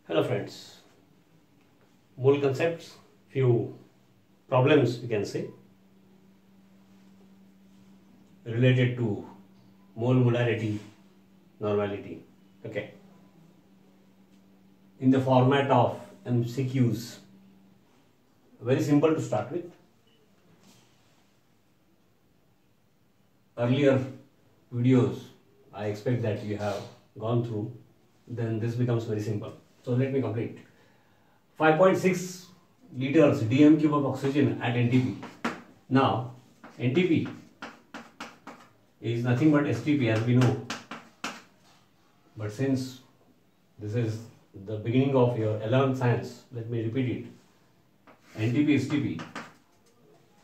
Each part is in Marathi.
Hello friends, mole concepts, few problems we can say related to mole molarity, normality. Okay. In the format of MCQs, very simple to start with. Earlier videos I expect that you have gone through, then this becomes very simple. So let me complete. 5.6 liters dm cube of oxygen at NTP. Now NTP is nothing but STP as we know. But since this is the beginning of your 11th science, let me repeat it. NTP STP,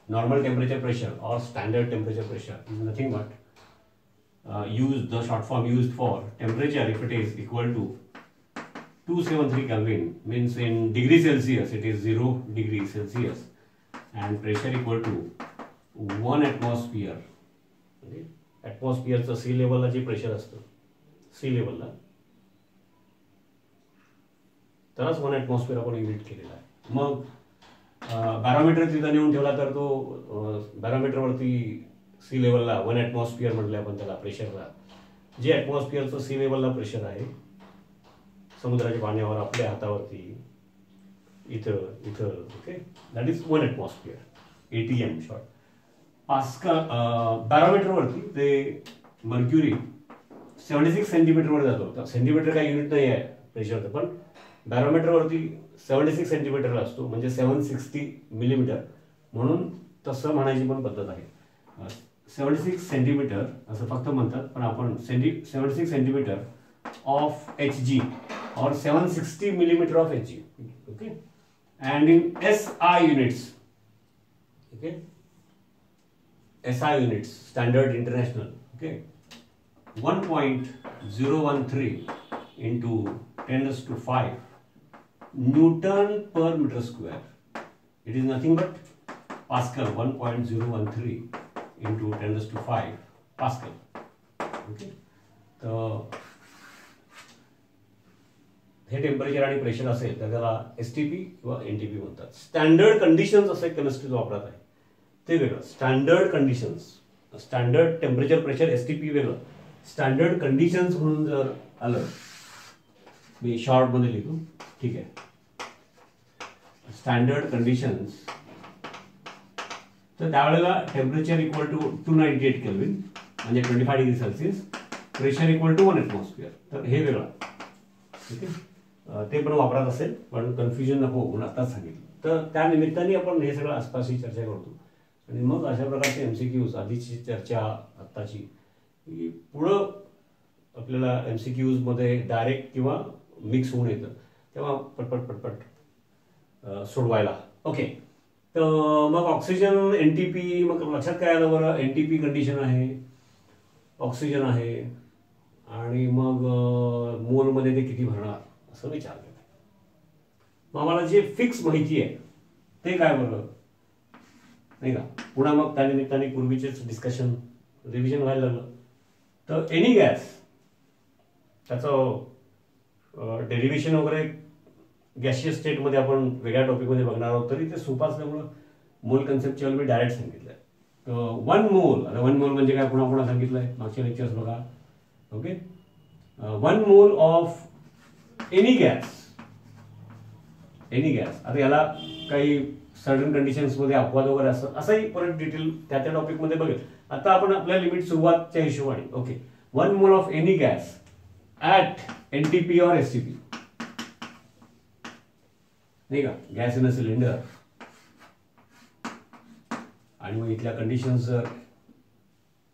normal temperature pressure or standard temperature pressure, is nothing but the short form used for temperature if it is equal to 273 Kelvin, means in degree Celsius it is 0 degree Celsius, and pressure equal to 1 atmosphere. Okay? Atmosphere sea level ला जे pressure असतं sea level ला तरच 1 atmosphere आपण युनिट केलेला आहे. मग बॅरोमीटर तिथं नेऊन ठेवला तर तो बॅरोमीटर वरती सी लेवलला 1 atmosphere म्हटलं आपण त्याला प्रेशरला, जे ॲटमॉस्फिअरचं सी लेवलला प्रेशर आहे समुद्राच्या पाण्यावर आपल्या हातावरती इथं okay, that is 1 atmosphere, ATM short. Pascal barometer वरती ते मर्क्युरी 76 सेंटीमीटर वर जातो. सेंटीमीटर काय युनिट नाही आहे प्रेशरचं, पण बॅरोमीटर वरती 76 सेंटीमीटरला असतो, म्हणजे 760 मिलीमीटर, म्हणून तसं म्हणायची पण पद्धत आहे. 76 सेंटीमीटर असं फक्त म्हणतात, पण आपण 76 centimetre of HG or 760 millimeter of Hg, okay, and in SI units, okay, SI units, standard international, okay, 1.013 into 10⁵ Newton per meter square. It is nothing but Pascal. 1.013 into 10⁵ Pascal, okay. So हे टेम्परेचर आणि प्रेशर असेल तर त्याला STP किंवा NTP म्हणतात. स्टँडर्ड कंडिशन्स असे केमिस्ट्रीत वापरत आहे ते वेगळं. Standard conditions, standard temperature pressure STP वेगळं. स्टँडर्ड कंडिशन्स म्हणून जर आलं, मी शॉर्ट मध्ये लिहू, ठीक आहे. स्टँडर्ड कंडिशन्स तर त्यावेळेला टेम्परेचर इक्वल टू 298 केल्विन म्हणजे 25 degree Celsius, pressure equal to 1 atmosphere. तर हे वेगळं, ठीक आहे. ते पण वापरात असेल, पण कन्फ्युजन नको म्हणून आताच सांगितलं. तर त्या निमित्ताने आपण हे सगळं आसपासची चर्चा करतो, आणि मग अशा प्रकारचे MCQs, आधीची चर्चा आत्ताची, पुढं आपल्याला MCQs मध्ये डायरेक्ट किंवा मिक्स होऊन येतं, तेव्हा पटपट सोडवायला. ओके. तर मग ऑक्सिजन NTP, मग लक्षात काय आलं बरं, NTP कंडिशन आहे, ऑक्सिजन आहे, आणि मग मोलमध्ये ते किती भरणार असं विचारलं. मग आम्हाला जे फिक्स माहिती आहे ते काय बरं, नाही का. पुन्हा मग त्या निमित्ताने पूर्वीचेच डिस्कशन रिव्हिजन व्हायला लागलं. तर एनी गॅस, त्याचं डेरिव्हेशन वगैरे गॅशियस स्टेटमध्ये आपण वेगळ्या टॉपिकमध्ये बघणार आहोत, तरी ते सोपं असल्यामुळं मोल कन्सेप्टच्यावर मी डायरेक्ट सांगितलंय. 1 मोल, आता 1 मोल म्हणजे काय पुन्हा सांगितलंय मागच्या लेक्चर्स बघा. Okay. 1 mole of any gas, आता याला काही सर्टन कंडिशन्स मध्ये अपवाद वगैरे असंही परत डिटेल त्या टॉपिक मध्ये बघेल. आता आपण आपल्या लिमिट सुरुवातच्या हिशोबाने, okay, 1 mole of any gas at NTP और STP, नाही का, गॅस इन अ सिलेंडर, आणि मग इथल्या कंडिशन्स जर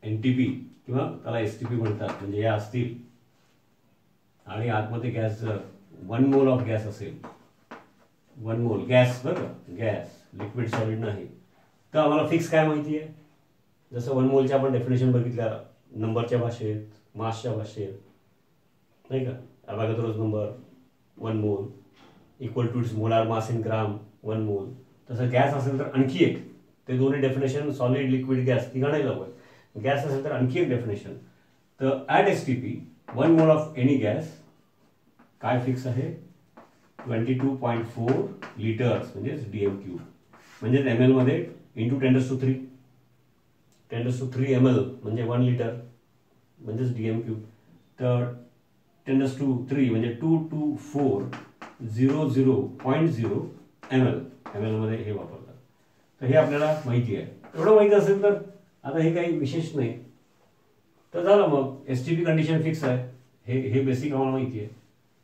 NTP किंवा त्याला STP म्हणतात म्हणजे या असतील, आणि आतमध्ये गॅस जर 1 मोल ऑफ गॅस असेल, 1 मोल गॅस, बरं, गॅस लिक्विड सॉलिड नाही, तर आम्हाला फिक्स काय माहिती आहे, जसं 1 मोलच्या आपण डेफिनेशन बघितल्या नंबरच्या भाषेत, मासच्या भाषेत, नाही का. अवॅगाद्रोस number 1 mole equal to its molar mass in gram 1 mole. तसं गॅस असेल तर आणखी एक, ते दोन्ही डेफिनेशन सॉलिड, लिक्विड, गॅस ती गणायला हवं. गॅस असेल तर आणखी एक डेफिनेशन. तर at STP 1 mole of any gas काय फिक्स आहे, 22.4 लिटर्स म्हणजेच DM क्यूब, म्हणजेच ml मध्ये इंटू 10⁻³ 10⁻³ ml म्हणजे 1 लिटर म्हणजेच DM क्यूब. तर 10⁻³ म्हणजे 2240.0 ml मध्ये हे वापरतात. तर हे आपल्याला माहिती आहे. एवढं माहिती असेल तर आता हे काही विशेष नाही. तर झालं मग STP कंडिशन फिक्स आहे. हे बेसिक आम्हाला माहिती आहे,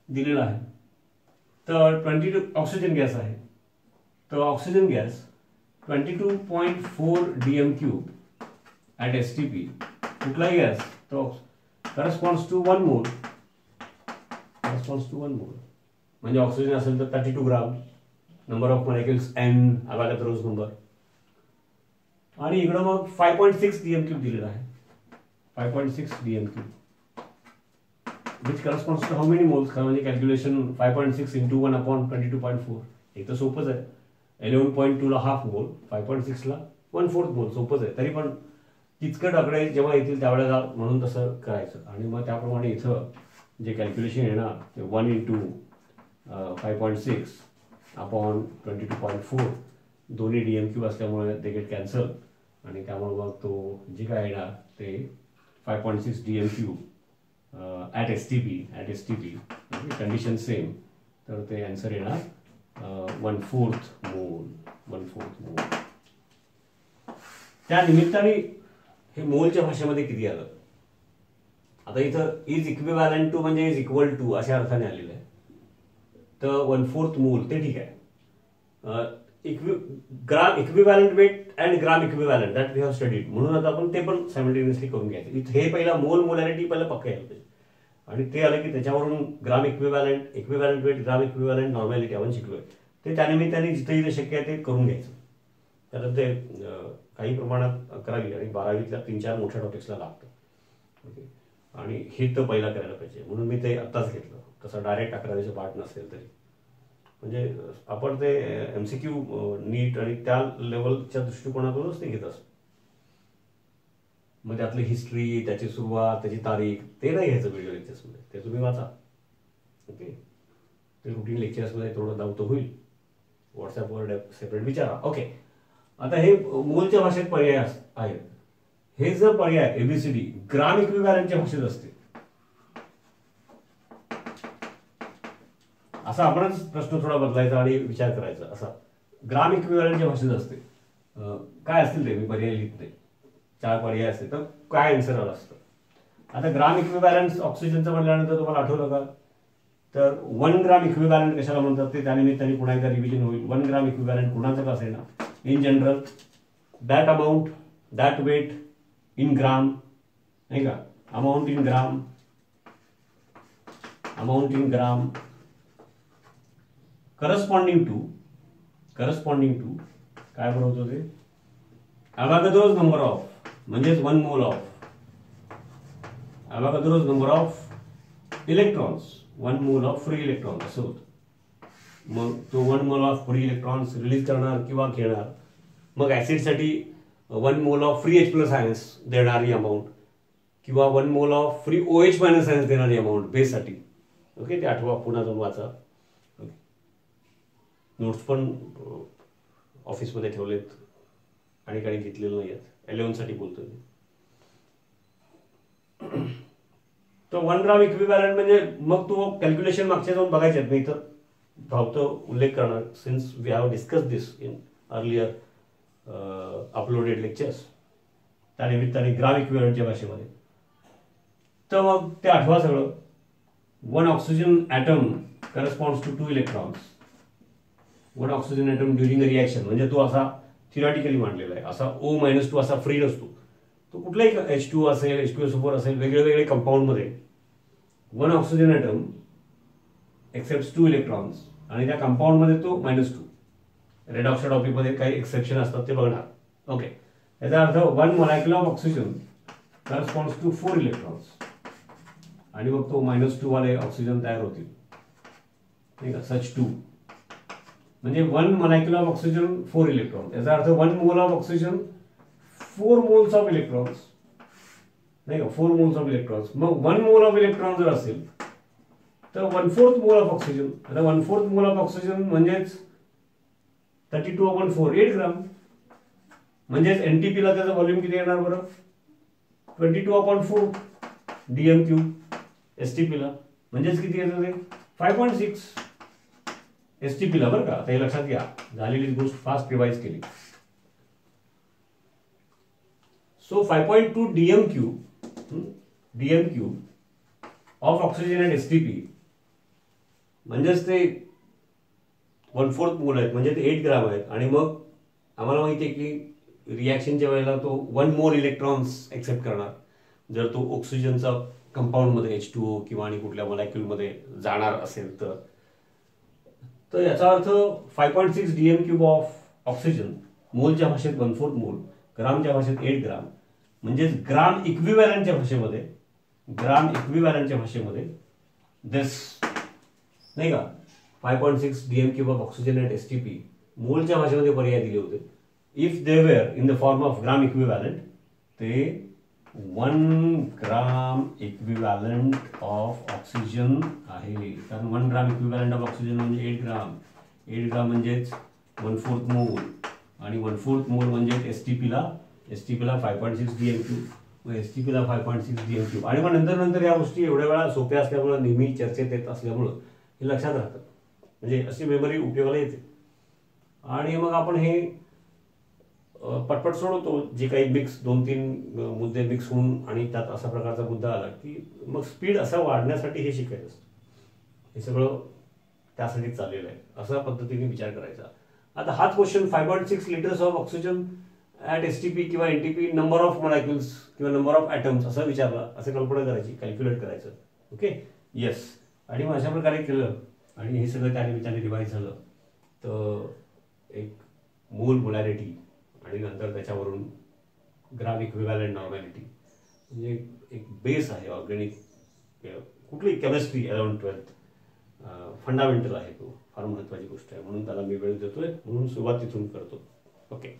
दिलेलं आहे. तर 22 ऑक्सिजन गॅस आहे. तर oxygen gas 22.4 DM cube at STP कुठलाही गॅस तो करस्पॉन्ड्स टू 1 मोल. म्हणजे ऑक्सिजन असेल तर 32 gram, number of molecules n, Avogadro's number. आणि इकडं मग 5.6 DM क्यूब दिलेला आहे. 5.6 DM cube which corresponds to how many moles. कारण म्हणजे कॅल्क्युलेशन 5.6 into 1/22.4 एक तर सोपंच आहे. 11.2 ला हाफ मोल, 5.6 ला 1/4 मोल, सोपंच आहे. तरी पण किचकट आकडे जेव्हा येतील त्यावेळेला म्हणून तसं करायचं. आणि मग त्याप्रमाणे इथं जे कॅल्क्युलेशन येणार ते 1 into 5.6 upon 22.4 दोन्ही DM क्यूब असल्यामुळे ते गेट कॅन्सल. आणि त्यामुळे मग तो जे काय येणार ते 5.6 DM cube at STP condition same. तर ते आन्सर येणार 1/4 मोल. त्या निमित्ताने हे मोलच्या भाषेमध्ये किती आलं. आता इथं इज इक्विव्हॅलंट टू म्हणजे इज इक्वल टू अशा अर्थाने आलेलं आहे. तर 1/4 मोल ते ठीक आहे. Gram equivalent weight and gram equivalent that we have studied, म्हणून आता आपण ते पण सायमल्टेनियसली करून घ्यायचं. इथे हे पहिला मोलॅरिटी पहिलं पक्का यायला पाहिजे. आणि ते आलं की त्याच्यावरून ग्राम इक्विव्हॅलंट वेट, ग्राम इक्विव्हॅलंट नॉर्मॅलिटी आपण शिकलोय. ते त्यानिमित्ताने जिथे जिथे शक्य आहे ते करून घ्यायचं. कारण ते काही प्रमाणात 11वी आणि 12वीतल्या 3-4 मोठ्या टॉपिक्सला लागतं. ओके. आणि हे तर पहिला करायला पाहिजे म्हणून मी ते आत्ताच घेतलं. तसं डायरेक्ट 11वीचं पार्ट नसेल तरी म्हणजे आपण ते MCQ नीट आणि त्या लेवलच्या दृष्टिकोनातूनच ते घेत असतो. मग त्यातली हिस्ट्री, त्याची सुरुवात, त्याची तारीख ते नाही घ्यायचं व्हिडिओ लेक्चर्समध्ये. ते तुम्ही वाचा. ओके. ते रुटीन लेक्चर्समध्ये थोडं धावतं होईल. व्हॉट्सॲपवर सेपरेट विचारा. ओके. आता हे मोलच्या भाषेत पर्याय आहेत. हे जर पर्याय ABCD ग्राम इक्विव्हॅलंटच्या भाषेत असते, असा आपणच प्रश्न थोडा बदलायचा आणि विचार करायचा. असा ग्राम इक्विव्हॅलंटच्या भाषेत असते, काय असतील ते मी पर्याय लिहित नाही. 4 पर्याय असते तर काय आन्सर आलं असतं. आता ग्राम इक्विव्हॅलंट ऑक्सिजनचं म्हटल्यानंतर तुम्हाला आठवलं का, तर 1 ग्राम इक्विव्हॅलंट कशाला म्हणतात ते त्यानिमित्ताने पुन्हा एकदा रिव्हिजन होईल. 1 ग्राम इक्विव्हॅलंट कुणाचं कसं आहे ना, in general that amount, that weight in gram, नाही का, amount in gram corresponding to काय बरोबर ते अवॅगाद्रोज नंबर ऑफ, म्हणजेच 1 mole of Avogadro's number of electrons, 1 mole of free electrons असं होतं. मग तो 1 mole of free electrons release करणार किंवा घेणार. मग ऍसिडसाठी 1 mole of free H+ ions देणारी अमाऊंट किंवा 1 mole of free OH- ions देणारी अमाऊंट बेससाठी. ओके. ते आठवा, पुन्हा जाऊन वाचा. नोट्स पण ऑफिसमध्ये ठेवलेत आणि काही घेतलेलं नाही आहेत. 11 साठी बोलतोय मी. तो 1 ग्राम इक्विव्हॅलंट म्हणजे मग तो कॅल्क्युलेशन मागच्या जाऊन बघायचे आहेत. मी तर धावतं उल्लेख करणार since we have discuss this in earlier uploaded lectures. त्या निमित्ताने ग्राम इक्विव्हॅलंटच्या भाषेमध्ये. तर मग ते आठवा सगळं. 1 oxygen atom corresponds to 2 electrons. 1 oxygen atom during a reaction म्हणजे तो असा थिओरिटिकली मांडलेला आहे. असा O-2 असा फ्री नसतो. तो कुठलाही H2 असेल, H2SO4 असेल, वेगळे कंपाऊंडमध्ये 1 ऑक्सिजन ॲटम एक्सेप्ट 2 इलेक्ट्रॉन्स आणि त्या कंपाऊंडमध्ये तो -2. रेड ऑक्साईड टॉपिकमध्ये काही एक्सेप्शन असतात ते बघणार. ओके. याचा अर्थ 1 molecule of oxygen corresponds to 4 electrons आणि मग तो -2 वाले ऑक्सिजन तयार होतील, नाही का, सच 2. म्हणजे 1 मॉलिक्युल ऑफ ऑक्सिजन 4 इलेक्ट्रॉन. याचा अर्थ 1 mole of oxygen 4 moles of तर 1/4 मोल ऑफ ऑक्सिजन. आता 1/4 मोल ऑफ ऑक्सिजन म्हणजेच 32/4 8 ग्राम. म्हणजेच एनटीपीला त्याचं व्हॉल्यूम किती येणार बरं? 22/4 DMQ. एसटीपीला म्हणजेच किती येतं ते? 5.6 एसटीपीला बरं का. आता हे लक्षात घ्या, झालेली गोष्ट फास्ट रिवाइज केली. So 5.2 DMQ of oxygen and STP म्हणजेच ते 1/4 मोल आहेत, म्हणजे ते 8 ग्राम आहेत. आणि मग आम्हाला माहिती आहे की रिॲक्शनच्या वेळेला तो 1 मोल इलेक्ट्रॉन्स एक्सेप्ट करणार जर तो ऑक्सिजनचा कंपाऊंडमध्ये H2O किंवा आणि कुठल्या मॉलिक्यूलमध्ये जाणार असेल तर. तर याचा अर्थ 5.6 DMQ ऑफ ऑक्सिजन, मोलच्या भाषेत 1/4 मोल, ग्रामच्या भाषेत 8 ग्राम, म्हणजेच ग्राम इक्विव्हॅलंटच्या भाषेमध्ये दिस नाही का 5.6 DMQ of oxygen and STP मोलच्या भाषेमध्ये पर्याय दिले होते. If they were in the form of gram equivalent, ते 1 ग्राम इक्विव्हॅलंट ऑफ ऑक्सिजन आहे. कारण 1 ग्राम इक्विव्हॅलंट ऑफ ऑक्सिजन म्हणजे 8 ग्राम. 8 ग्राम म्हणजेच 1/4 मोल आणि 1/4 मोल म्हणजे एसटीपीला 5.6 DMQ. एसटीपीला 5.6 DMQ. आणि मग नंतर या गोष्टी एवढ्या वेळा सोप्या असल्यामुळे, नेहमी चर्चेत येत असल्यामुळं हे लक्षात राहतं, म्हणजे अशी मेमरी उपयोगाला येते. आणि मग आपण हे पटपट सोडवतो. जे काही मिक्स 2-3 मुद्दे मिक्स होऊन आणि त्यात असा प्रकारचा मुद्दा आला की मग स्पीड असा वाढण्यासाठी हे शिकायचं असतं. हे सगळं त्यासाठी चाललेलं आहे, अशा पद्धतीने विचार करायचा. आता हाच question 5.6 litres of oxygen at STP किंवा एनटीपी, नंबर ऑफ मॉलिक्युल्स किंवा नंबर ऑफ ॲटम्स असं विचारला, असं कल्पना करायची, कॅल्क्युलेट करायचं. Okay, yes. आणि मग अशा प्रकारे केलं आणि हे सगळं त्या निमित्ताने रिवाईज झालं. तर एक मोल मोलॅरिटी आणि नंतर त्याच्यावरून ग्राम इक्विव्हॅलंट नॉर्मॅलिटी, म्हणजे एक बेस आहे ऑर्गॅनिक कुठली केमिस्ट्री अराउंड 12th फंडामेंटल आहे. तो फार महत्त्वाची गोष्ट आहे, म्हणून त्याला मी वेळ देतोय, म्हणून सुरुवात तिथून करतो. Okay,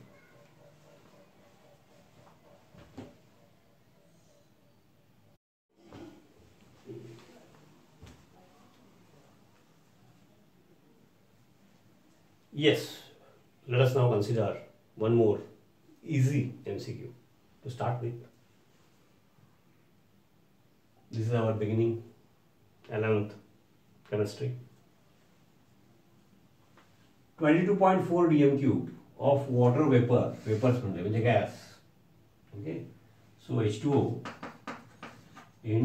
yes, let us now consider one more easy MCQ to start with. This is our beginning 11th chemistry. 22.4 DMQ of water vapors म्हणजे gas. Okay, so H2O in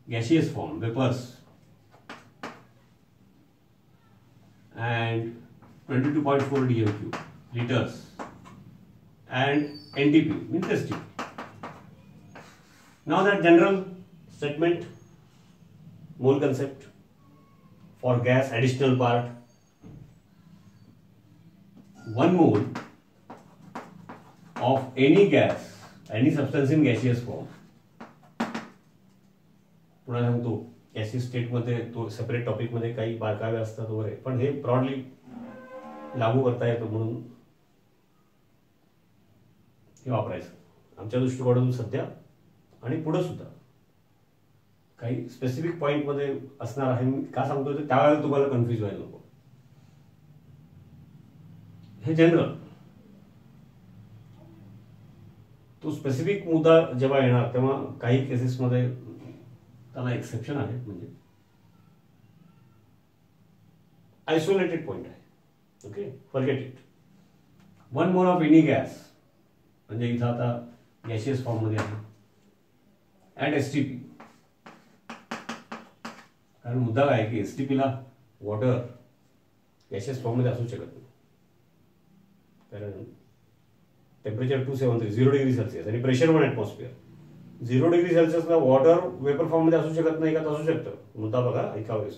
gaseous form, vapors, and 22.4 DMQ liters and NTP means STP. Now that general statement, mole concept for gas, additional part, 1 mole of any gas, any substance in gaseous form. पुन्हा सांगतो, गॅसियस स्टेटमध्ये तो सेपरेट टॉपिकमध्ये काही बारकावे असतात वगैरे, पण हे ब्रॉडली लागू करता येतं म्हणून हे वापरायचं आमच्या दृष्टिकोनातून सध्या आणि पुढे सुद्धा. काही स्पेसिफिक पॉईंटमध्ये असणार आहे. मी का सांगतो ते त्यावेळेला तुम्हाला कन्फ्युज व्हायला नको. हे जनरल, तो स्पेसिफिक मुद्दा जेव्हा येणार तेव्हा काही केसेसमध्ये त्याला एक्सेप्शन आहे, म्हणजे आयसोलेटेड पॉईंट आहे. Okay, forget it. 1 mole of any gas म्हणजे इथं आता गॅशियस फॉर्ममध्ये आहे ॲट एसटीपी. कारण मुद्दा काय की एसटीपीला वॉटर गॅशियस फॉर्ममध्ये असू शकत नाही, कारण टेम्परेचर 273 0 डिग्री सेल्सिअस आणि प्रेशर 1 ॲटमॉस्फिअर. 0 डिग्री सेल्सिअसला वॉटर वेपर फॉर्ममध्ये असू शकत नाही का? असू शकतं. मुद्दा बघा, ऐकावं.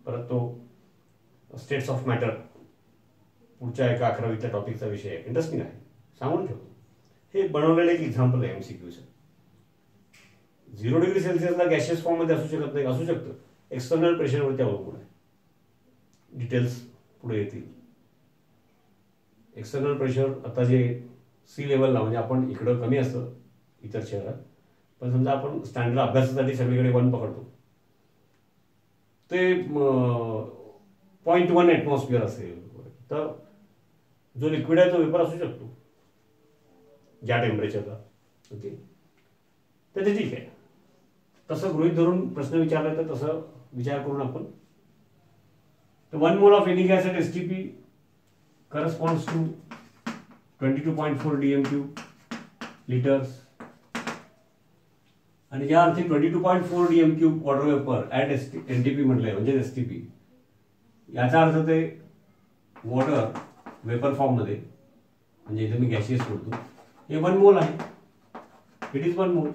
परत तो स्टेट्स ऑफ मॅटर पुढच्या एका 11वीच्या टॉपिकचा विषय आहे, इंटरेस्टिंग आहे, सांगून ठेवतो. हे बनवलेलं एक एक्झाम्पल आहे MCQचं. 0 डिग्री सेल्सिअसला गॅशियस फॉर्ममध्ये असू शकत नाही, असू शकतं. एक्सटर्नल प्रेशरवरती अवलंबून आहे. डिटेल्स पुढे येतील. एक्सटर्नल प्रेशर आता जे सी लेवलला, म्हणजे आपण इकडं कमी असतं इतर शहरात, पण समजा आपण स्टँडर्ड अभ्यासासाठी सगळीकडे 1 पकडतो, ते 0.1 ॲटमॉस्फिअर असेल, तर जो लिक्विड आहे तो वेपर असू शकतो ज्या टेम्परेचरला. ओके, तर ते ठीक आहे. तसं गृहीत धरून प्रश्न विचारला तर तसं विचार करून आपण 1 mole of any gas at STP corresponds to 22.4 dm³ liters. आणि ज्या अर्थी 22.4 dm³ water vapour at NTP म्हटलंय म्हणजे STP, याचा अर्थ ते वॉटर वेपर फॉर्ममध्ये, म्हणजे इथे मी गॅसियस बोलतो, हे 1 मोल आहे. इट इज 1 मोल.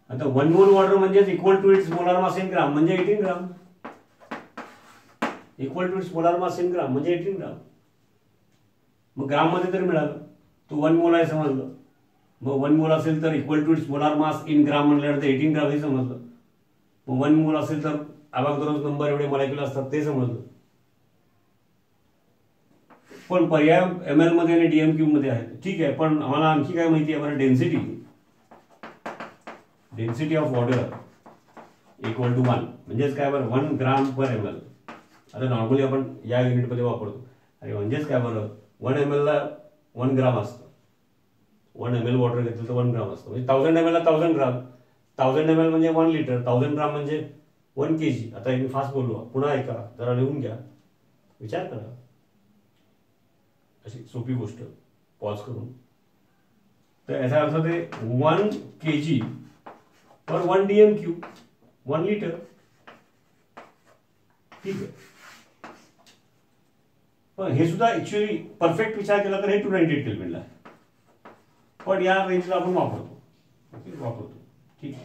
आता 1 मोल वॉटर म्हणजे equal to its molar mass in gram म्हणजे 18 gram. Equal to its molar mass in gram म्हणजे 18 ग्राम. मग ग्राममध्ये तरी मिळालं, तो 1 मोल आहे समजलं. मग 1 मोल असेल तर equal to its molar mass in gram म्हणल्यानंतर 18 ग्राम हे समजलं. मग 1 मोल असेल तर अवॉगाद्रोस नंबर एवढे मॉलिक्यूल असतात ते समजलं. पण पर्याय ml मध्ये आणि dm³ मध्ये आहे. ठीक आहे, पण आम्हाला आणखी काय माहिती आहे बरं? Density of water equal to 1 म्हणजेच काय बरं? 1 ग्राम पर ml. आता नॉर्मली आपण या युनिटमध्ये वापरतो. अरे म्हणजेच काय बरं? 1 ml ला 1 ग्राम असतं. 1 ml वॉटर घेतलं तर 1 ग्राम असतं. म्हणजे 1000 ml ला 1000 ग्राम. 1000 ml म्हणजे 1 लिटर. 1000 ग्राम म्हणजे 1 kg. आता मी फास्ट बोललो, पुन्हा ऐका, जरा लिहून घ्या, विचार करा. अशी सोपी गोष्ट पॉज करून. तर याचा अर्थ ते 1 kg पर 1 dm³, 1 लिटर. ठीक आहे. पण हे सुद्धा ऍक्च्युअली परफेक्ट विचार केला तर हे 298 केल्विनला आहे. पण या रेंजला आपण वापरतो. ओके, वापरतो. ठीक.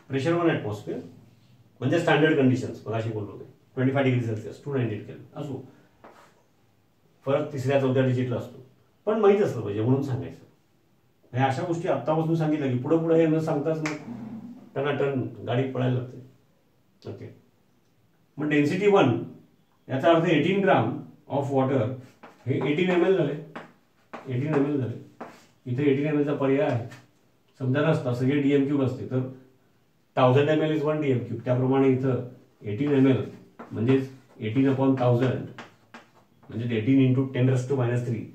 प्रेशर 1 ॲटमॉस्फिअर म्हणजे स्टँडर्ड कंडिशन्स, मग अशी बोललो ते 25 डिग्री सेल्सिअस 298 केल्विन असो. फरक 3ऱ्या-4थ्या डिजिटला असतो, पण माहीत असलं पाहिजे म्हणून सांगायचं. हे अशा गोष्टी आत्तापासून सांगितलं की पुढे पुढे हे न सांगताच मग टनाटन गाडी पळायला लागते. ओके, मग डेन्सिटी 1 याचा अर्थ 18 ग्राम ऑफ वॉटर हे 18 ml झाले. 18 ml झाले. इथे 18 ml चा पर्याय आहे. समजा नसता, सगळे dm³ असते तर 1000 ml इज 1 dm³. त्याप्रमाणे इथं 18 ml म्हणजेच 18/1000 म्हणजे 18 इंटू 10⁻³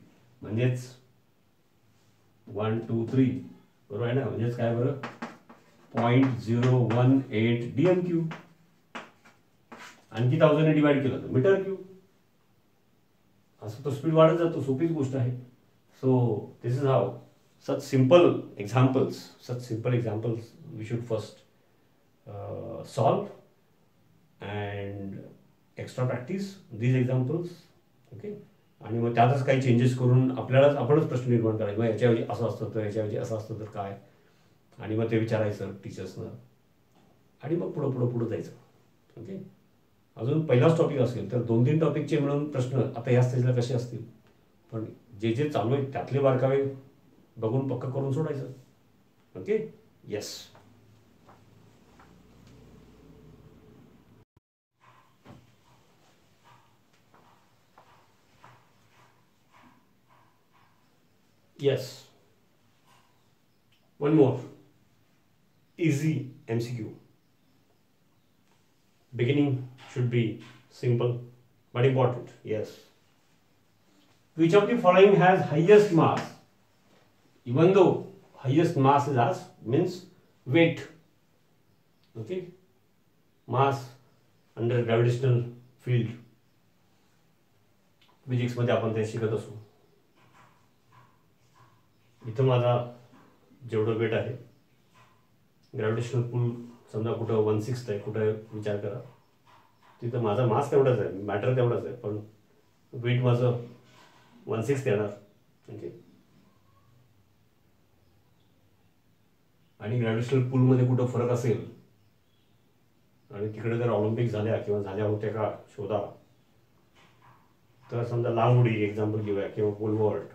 म्हणजेच 1 2 3 बरोबर आहे ना. म्हणजेच काय बरं? 0.018 dm³. आणखी 1000 ने डिवाइड केलं तर मीटर क्यूब. असं तो स्पीड वाढत जातो. सोपीच गोष्ट आहे. So this is how such simple examples we should first solve and extra practice these examples. Okay, आणि मग त्यातच काही चेंजेस करून आपणच प्रश्न निर्माण करायचे. मग याच्याऐवजी असं असतं तर याच्याऐवजी असं असतं तर काय, आणि मग ते विचारायचं टीचर्सना, आणि मग पुढं जायचं. ओके, अजून पहिलाच टॉपिक असेल तर 2-3 टॉपिकचे मिळून प्रश्न आता या स्टेजला कसे असतील, पण जे जे चालू आहे त्यातले बारकावे बघून पक्का करून सोडायचं. Okay, yes. Yes. One more. Easy MCQ. Beginning should be simple but important. Yes. Which of the following has highest mass? Even though highest mass is asked, means weight. Okay. Mass under gravitational field. Physics मध्ये आपण ते शिकत असू. इथं माझा जेवढं वेट आहे, ग्रॅव्हिटेशनल पुल समजा कुठं 1/6 आहे, कुठं विचार करा, तिथं माझा मास तेवढाच आहे, मॅटर तेवढाच आहे, पण वेट माझं 1/6 येणार. ओके, आणि ग्रॅव्हिटेशनल पुलमध्ये कुठं फरक असेल आणि तिकडे जर ऑलिम्पिक झाल्या किंवा झाल्या होत्या का शोधा. तर समजा लांब उडी एक्झाम्पल घेऊया किंवा पोल वॉल्ट,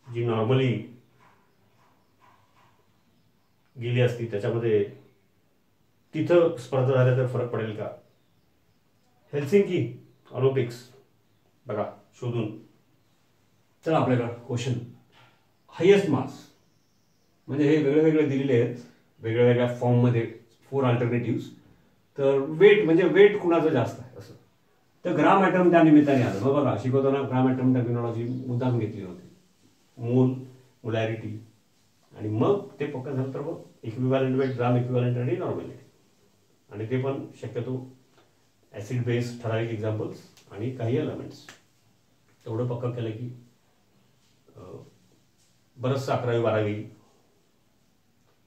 जी नॉर्मली गेली असती, त्याच्यामध्ये तिथं स्पर्धा झाल्या तर फरक पडेल का? हेल्सिंकी ऑलिम्पिक्स बघा शोधून. तर आपल्याला क्वेश्चन हायेस्ट मास म्हणजे हे वेगळे वेगळे दिलेले आहेत, वेगळ्या वेगळ्या फॉर्ममध्ये 4 अल्टरनेटिव्स. तर वेट म्हणजे वेट कुणाचं जास्त आहे असं. तर ग्राम ॲटम त्या निमित्ताने आलं. मग बघा शिकवताना ग्राम ॲटम टर्मिनॉलॉजी मुद्दाम घेतली होती. मोल, मोलॅरिटी, आणि मग ते पक्का झालं तर मग इक्विव्हॅलंट वेट, ग्राम इक्विव्हॅलंट आणि नॉर्मॅलिटी. आणि ते पण शक्यतो ॲसिड बेस ठराविक एक्झाम्पल्स आणि काही एलिमेंट्स तेवढं पक्का केलं की बरंचसं 11वी-12वी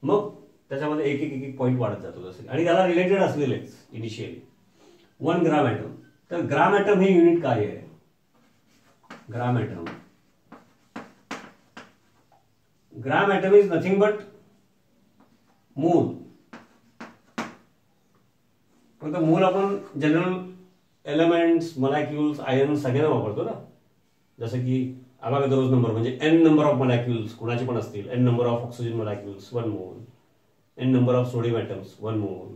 मग त्याच्यामध्ये एक एक एक पॉईंट वाढत जातो जसं. आणि त्याला रिलेटेड असलेलेच इनिशियली 1 ग्राम ॲटम. तर ग्राम ॲटम हे युनिट काय आहे? ग्राम ॲटम इज नथिंग बट मोल. फक्त मोल आपण जनरल एलिमेंट्स, मॉलिक्युल्स, आयन सगळ्यांना वापरतो ना. जसं की अवागाद्रोज नंबर म्हणजे n नंबर ऑफ मॉलिक्युल्स कुणाचे पण असतील, n number of oxygen molecules 1 mole, n number of sodium atoms 1 mole,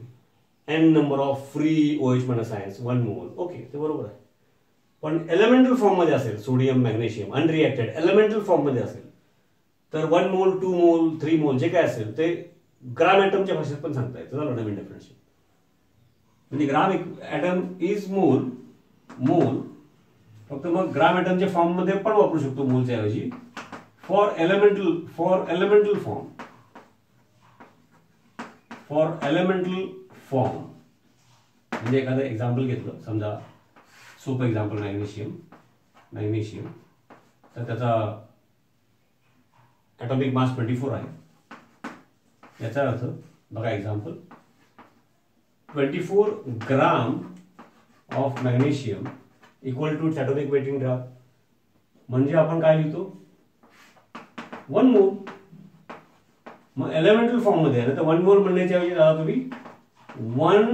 n number of free OH -ions 1 mole. Okay, ते बरोबर आहे. पण एलिमेंटल फॉर्ममध्ये असेल सोडियम, मॅग्नेशियम अनरिएक्टेड एलिमेंटल फॉर्ममध्ये असेल तर 1 मोल, 2 मोल, 3 मोल जे काय असेल ते ग्राम ॲटमच्या भाषेत पण सांगता येतं. झालं नवीन डेफिनेशन. म्हणजे ग्राम ॲटम इज मोल. फक्त मग ग्राम ॲटमच्या फॉर्ममध्ये पण वापरू शकतो मोलच्या ऐवजी फॉर एलिमेंटल फॉर्म. म्हणजे एखादं एक्झाम्पल घेतलं, समजा सोपं एक्झाम्पल मॅग्नेशियम, तर त्याचा ॲटॉमिक मास 24 आहे. याचा अर्थ बघा example 24 gram of magnesium equal to atomic weight in gram. म्हणजे आपण काय लिहितो 1 मोल. मग एलिमेंटल फॉर्ममध्ये आहे ना, तर 1 मोल म्हणण्याच्या ऐवजी दादा तुम्ही 1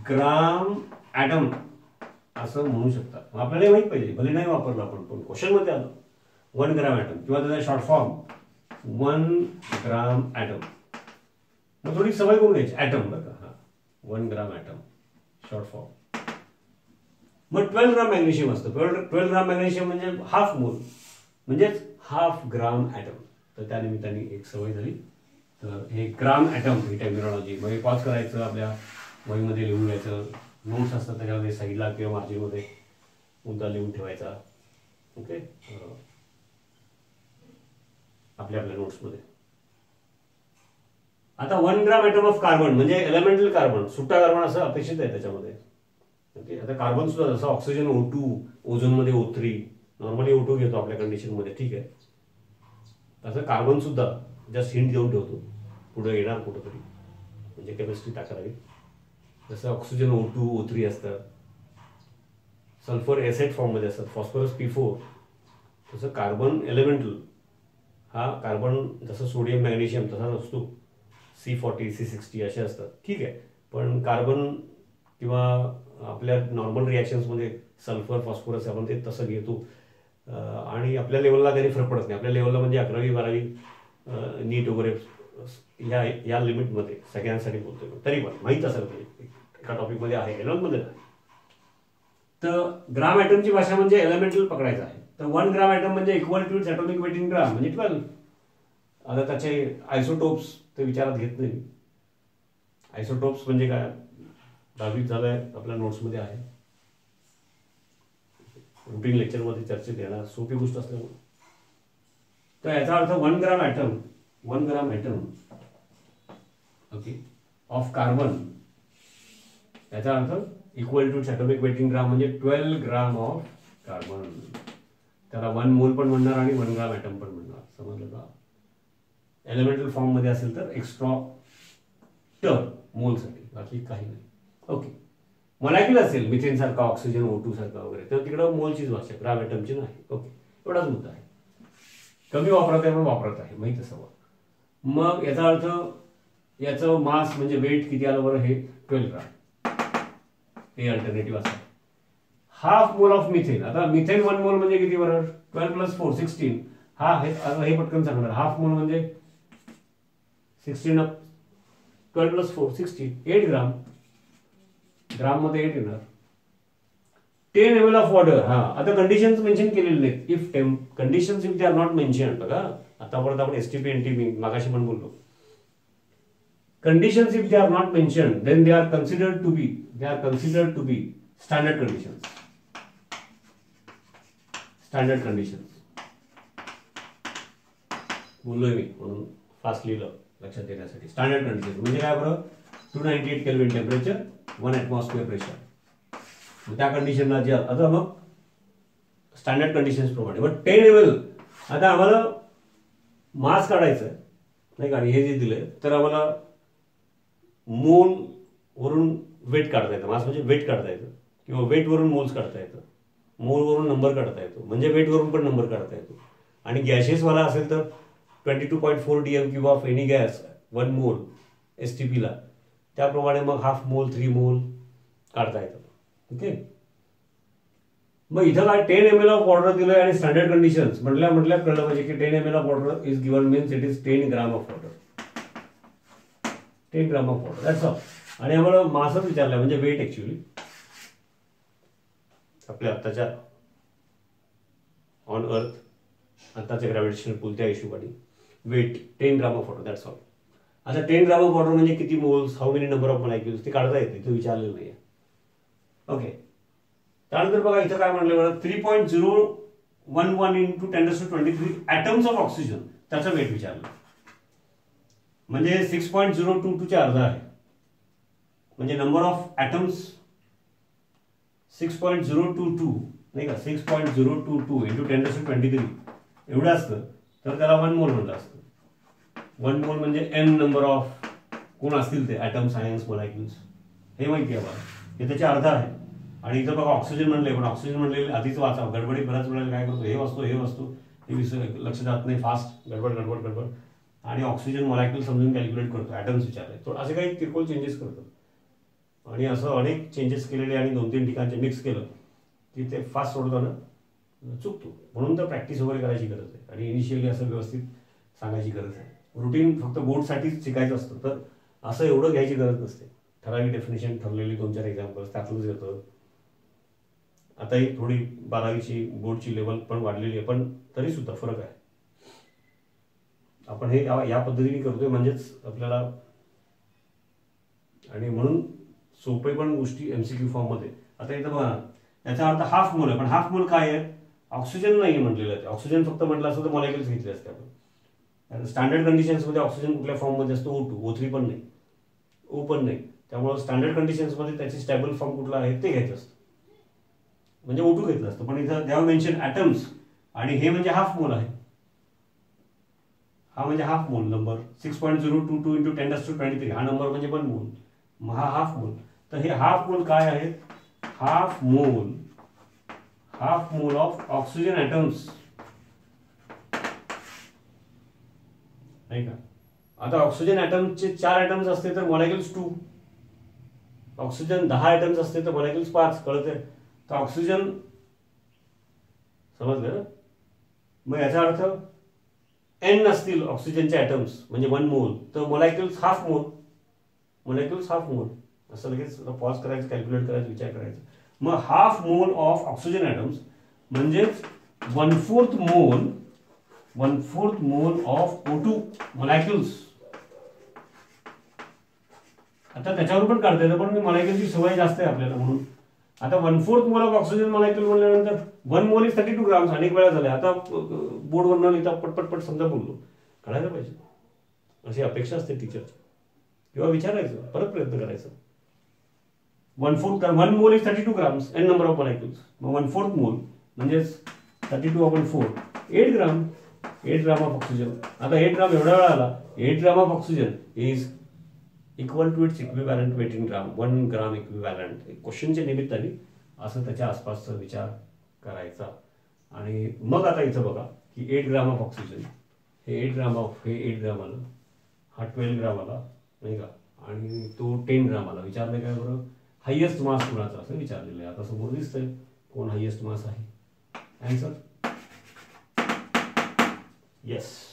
ग्राम ॲटम असं म्हणू शकता. आपल्याला माहित पाहिजे, भले नाही वापरलं आपण, पण क्वेश्चनमध्ये आलं 1 ग्राम ॲटम किंवा त्याचा शॉर्ट फॉर्म 1 ग्राम ॲटम. मग थोडी सवय करून घ्यायची ॲटम बरं का. 1 ग्राम ॲटम शॉर्ट फॉर्म. मग 12 ग्राम मॅग्नेशियम असतं. 12 ग्राम मॅग्नेशियम म्हणजे हाफ मोल, म्हणजेच हाफ ग्राम ॲटम. तर त्या निमित्ताने एक सवय झाली. तर हे ग्राम ॲटम ही टर्मिनॉलॉजी मग पॉज करायचं, आपल्या वहीमध्ये लिहून घ्यायचं. नोट्स असतात त्याच्यामध्ये साईडला किंवा मार्जिनमध्ये मुद्दा लिहून ठेवायचा. ओके, आपल्या नोट्समध्ये. आता 1 ग्राम ॲटम ऑफ कार्बन म्हणजे एलिमेंटल कार्बन, सुट्टा कार्बन असं अपेक्षित आहे त्याच्यामध्ये. ओके, आता कार्बन सुद्धा जसं oxygen O2, ओझोनमध्ये O3, normally O2 घेतो आपल्या कंडिशनमध्ये, ठीक आहे. तसं कार्बन सुद्धा जस्ट हिंट देऊन ठेवतो, पुढे येणार कुठंतरी, म्हणजे केमिस्ट्री टाकावी. जसं ऑक्सिजन O2, O3 असतं, सल्फर एसेट फॉर्ममध्ये असतात, फॉस्फरस P4. तसं कार्बन एलिमेंटल हा कार्बन जसं सोडियम मॅग्नेशियम तसा नसतो, C40, C60 असे असतात, ठीक आहे. पण कार्बन किंवा आपल्या नॉर्मल रिॲक्शन्समध्ये सल्फर, फॉस्फरस आपण ते तसं घेतो आणि आपल्या लेवलला काही फरक पडत नाही. आपल्या लेवलला म्हणजे 11वी-12वी नीट वगैरे या लिमिटमध्ये सगळ्यांसाठी बोलतोय. तरी पण माहीत असेल पाहिजे एका टॉपिकमध्ये आहे, एलिमेंटमध्ये आहे. तर ग्राम ॲटमची भाषा म्हणजे एलिमेंटल पकडायचं आहे. तर 1 ग्राम ॲटम म्हणजे equal to atomic weight in gram म्हणजे 12. आता त्याचे आयसोटोप्स ते विचारात घेत नाही. आयसोटोप्स म्हणजे काय 10वीत झालंय, आपल्या नोट्समध्ये आहे, रुटीन लेक्चरमध्ये चर्चेत येणार, सोपी गोष्ट असल्यामुळे. तर याचा अर्थ 1 gram atom okay of carbon, याचा अर्थ equal to atomic weight in gram म्हणजे 12 ग्राम ऑफ कार्बन. त्याला 1 मोल पण म्हणणार आणि 1 ग्राम ॲटम पण म्हणणार. समजलं का? एलिमेंटल फॉर्ममध्ये असेल तर एक्स्ट्रा टर्म मोलसाठी, बाकी काही नाही. ओके, मॉलिक्यूल असेल मिथेन सारखा, ऑक्सिजन O2 सारखा वगैरे, तर तिकडं मोलचीच भाषा, ग्राम ॲटमची नाही. ओके, एवढाच मुद्दा आहे. कमी वापरत आहे पण वापरत आहे, माहीत असावं. मग याचा अर्थ याचं मास म्हणजे वेट किती आलं बरं, हे 12 ग्राम. हे अल्टरनेटिव्ह असं. Half mole of methane. आता मिथेन 1 मोल म्हणजे किती बरं, 12 + 4 16. हा हे पटकन सांगणार. हाफ मोल म्हणजे 16 12 + 4 16, 8 ग्राम. ग्राम मध्ये 8 येणार. 10 ml ऑफ वॉटर. हा, आता कंडिशन्स मेन्शन केलेले नाहीत. If conditions if they are not mention, बघा आतापर्यंत आपण STP NTP मागाशी पण बोललो. Conditions, if they are not mentioned, then they are considered to be standard conditions. Standard conditions. बोललोय मी म्हणून फास्ट लिहिलं लक्षात येण्यासाठी. स्टँडर्ड कंडिशन म्हणजे काय बरं, 298 केल्विन टेम्परेचर, 1 ॲटमॉस्फिअर प्रेशर. त्या कंडिशनला जे आता मग स्टँडर्ड कंडिशन्स प्रमाणे. बट 10 ml आता आम्हाला मास काढायचं आहे नाही का, आणि हे जे दिलंय तर आम्हाला मोल वरून वेट काढता येतं. मास म्हणजे वेट काढता येतं किंवा वेट वरून मोल्स काढता येतं, मोल वरून नंबर काढता येतो, म्हणजे वेट वरून पण नंबर काढता येतो. आणि गॅसेसवाला असेल तर 22.4 DM³ ऑफ एनी गॅस 1 मोल STP ला, त्याप्रमाणे मग हाफ मोल 3 मोल काढता येतं. ओके. मग इथं काय 10 ml ऑफ वॉटर दिलंय आणि स्टँडर्ड कंडिशन्स म्हटल्या कळलं पाहिजे की 10 ml of water is given means it is 10 gram of water. 10 gram of water that's all. आणि आम्हाला मासच विचारलाय म्हणजे वेट. ऍक्च्युअली आपल्या आत्ताच्या ऑन अर्थ आत्ताच्या ग्रॅव्हिटेशनल पुल त्या हिशोबाने weight 10 gram of water that's all. आता 10 ग्राम ऑफ वॉटर म्हणजे किती moles, how many number of molecules ते काढता येते, ते विचारलेलं नाही. ओके. त्यानंतर बघा इथं काय म्हणलं बरं, 3.011 इंटू 10⁻23 ॲटम्स ऑफ ऑक्सिजन, त्याचं वेट विचारलं. म्हणजे 6.022 च्या अर्धा आहे. म्हणजे नंबर ऑफ ॲटम्स 6.022 नाही का, 6.022 इंटू 10⁻23 एवढं असतं तर त्याला 1 मोल म्हणलं असतं. 1 मोल म्हणजे n नंबर ऑफ कोण असतील ते ॲटम्स, आयन्स, मॉलिक्युल्स, हे माहिती आहे मला, हे त्याच्या अर्धा आहे. आणि इथं बघा ऑक्सिजन म्हणले, पण ऑक्सिजन म्हणले आधीच वाचा, गडबडी बऱ्याच वेळेला काय करतो, हे वाचतो हे लक्ष जात नाही, फास्ट गडबड आणि ऑक्सिजन मॉलिक्युल समजून कॅल्क्युलेट करतो, ॲटम्स विचारले तो असे काही किरकोळ चेंजेस करतो. आणि असं अनेक चेंजेस केलेले आणि 2-3 ठिकाणचे मिक्स केलं की ते फास्ट सोडताना चुकतो. म्हणून तर प्रॅक्टिस वगैरे करायची गरज आहे आणि इनिशियली असं व्यवस्थित सांगायची गरज आहे. रुटीन फक्त बोर्डसाठीच शिकायचं असतं तर असं एवढं घ्यायची गरज नसते. ठराविक डेफिनेशन, ठरलेली 2-4 एक्झाम्पल्स त्यातूनच येतं. आता ही थोडी 12वीची बोर्डची लेवल पण वाढलेली आहे, पण तरी सुद्धा फरक आहे. आपण हे या पद्धतीने करतोय म्हणजेच आपल्याला, आणि म्हणून सोपे पण गोष्टी MCQ फॉर्ममध्ये. आता इथं बघा याचा अर्थ हाफ मोल आहे, पण हाफ मोल काय आहे, ऑक्सिजन नाही म्हटलेलं आहे. ऑक्सिजन फक्त म्हटलं असतं तर मॉलिक्युल्स घेतले असते आपण. स्टँडर्ड कंडिशन्समध्ये ऑक्सिजन कुठल्या फॉर्ममध्ये असतो, O2, O3 पण नाही, O पण नाही. त्यामुळे स्टँडर्ड कंडिशन्समध्ये त्याची स्टॅबल फॉर्म कुठला आहे ते घ्यायचं असतं, म्हणजे O2 घेतलं असतं. पण इथं द्यावं मेन्शन ॲटम्स, आणि हे म्हणजे हाफ मोल आहे. हा म्हणजे हाफ मोल नंबर 6.022 इंटू 10⁻23 हा नंबर म्हणजे 1 मोल. मग हा हाफ मोल. तर हे हाफ मोल काय आहे, half mole of oxygen atoms नाही का. आता ऑक्सिजन ॲटमचे 4 ॲटम्स असते तर मॉलिक्युल्स 2, ऑक्सिजन 10 ॲटम्स असते तर मॉलिक्युल्स 5. कळते. तर ऑक्सिजन समजलं ना. मग याचा अर्थ n असतील ऑक्सिजनचे ॲटम्स म्हणजे 1 मोल, तर मॉलिक्युल्स हाफ मोल. असं लगेच पॉज करायचं, कॅल्क्युलेट करायचं, विचार करायचा. मग half mole of oxygen atoms म्हणजेच 1/4 मोल ऑफ O2 मॉलिक्युल्स. आता त्याच्यावर पण काढता येतं, पण मॉलिक्युलची सवय जास्त आहे आपल्याला म्हणून. आता 1/4 मोल ऑफ ऑक्सिजन मॉलिक्युल म्हणल्यानंतर 1 मोल इज 32 ग्राम्स. अनेक वेळा झाले. आता बोर्डवर न लिहिता पटपट समजा बोललो, कळायला पाहिजे अशी अपेक्षा असते टीचरची, किंवा विचारायचं, परत प्रयत्न करायचा. 1 mole is 32 grams, n number of molecules. मग 1/4 मोल म्हणजेच 32/4 8 ग्राम. 8 ग्राम ऑफ ऑक्सिजन. आता 8 ग्राम एवढा वेळा आला, 8 gram of oxygen is equal to its equivalent weight in gram, 1 gram equivalent. क्वेश्चनच्या निमित्ताने असं त्याच्या आसपासचा विचार करायचा. आणि मग आता इथं बघा की 8 ग्राम ऑफ ऑक्सिजन, हे 8 ग्राम आलं, हा 12 ग्राम आला नाही का, आणि तो 10 ग्राम आला. विचारलं काय बरं, हायेस्ट मास कोणाचा असं विचारलेलं आहे. आता समोर दिसतंय कोण हायेस्ट मास आहे. Answer yes.